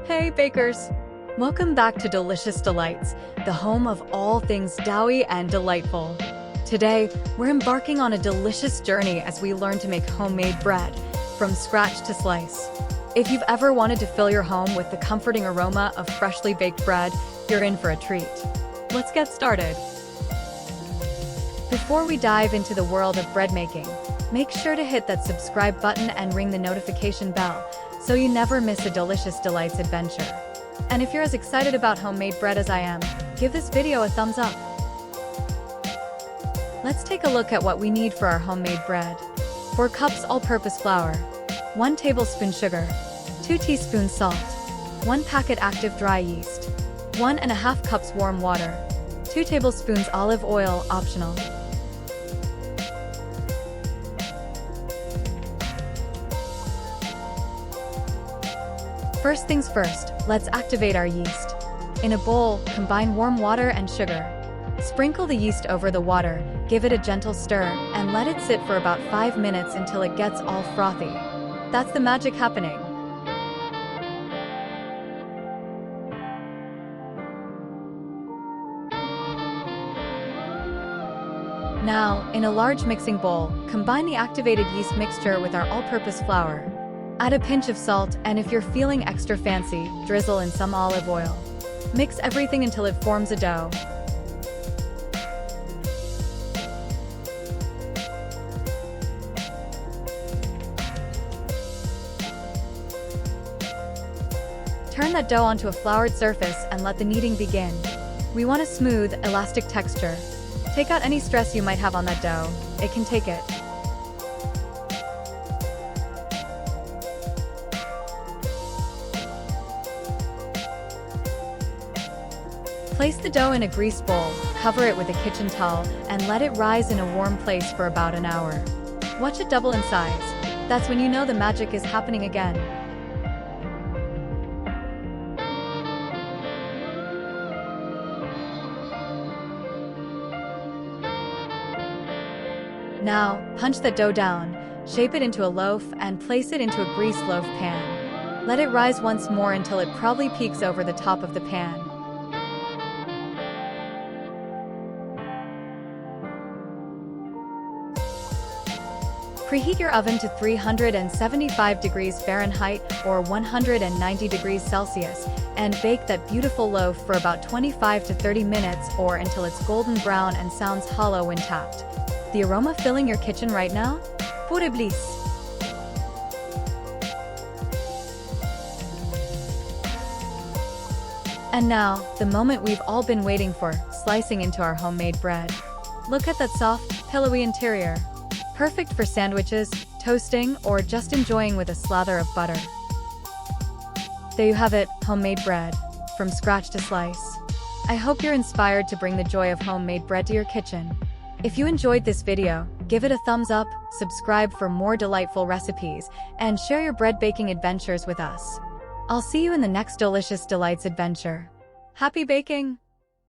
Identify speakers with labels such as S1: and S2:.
S1: Hey bakers! Welcome back to Doughlicious Delights, the home of all things doughy and delightful. Today, we're embarking on a delicious journey as we learn to make homemade bread, from scratch to slice. If you've ever wanted to fill your home with the comforting aroma of freshly baked bread, you're in for a treat. Let's get started. Before we dive into the world of bread making, make sure to hit that subscribe button and ring the notification bell so you never miss a Doughlicious Delights adventure. And if you're as excited about homemade bread as I am, give this video a thumbs up. Let's take a look at what we need for our homemade bread. 4 cups all-purpose flour, 1 tablespoon sugar, 2 teaspoons salt, 1 packet active dry yeast, 1.5 cups warm water, 2 tablespoons olive oil, optional. First things first, let's activate our yeast. In a bowl, combine warm water and sugar. Sprinkle the yeast over the water, give it a gentle stir, and let it sit for about 5 minutes until it gets all frothy. That's the magic happening. Now, in a large mixing bowl, combine the activated yeast mixture with our all-purpose flour. Add a pinch of salt, and if you're feeling extra fancy, drizzle in some olive oil. Mix everything until it forms a dough. Turn that dough onto a floured surface and let the kneading begin. We want a smooth, elastic texture. Take out any stress you might have on that dough. It can take it. Place the dough in a greased bowl, cover it with a kitchen towel, and let it rise in a warm place for about an hour. Watch it double in size. That's when you know the magic is happening again. Now, punch the dough down, shape it into a loaf, and place it into a greased loaf pan. Let it rise once more until it probably peaks over the top of the pan. Preheat your oven to 375 degrees Fahrenheit or 190 degrees Celsius and bake that beautiful loaf for about 25 to 30 minutes or until it's golden brown and sounds hollow when tapped. The aroma filling your kitchen right now? Pure bliss! And now, the moment we've all been waiting for, slicing into our homemade bread. Look at that soft, pillowy interior. Perfect for sandwiches, toasting, or just enjoying with a slather of butter. There you have it, homemade bread, from scratch to slice. I hope you're inspired to bring the joy of homemade bread to your kitchen. If you enjoyed this video, give it a thumbs up, subscribe for more delightful recipes, and share your bread baking adventures with us. I'll see you in the next Doughlicious Delights adventure. Happy baking!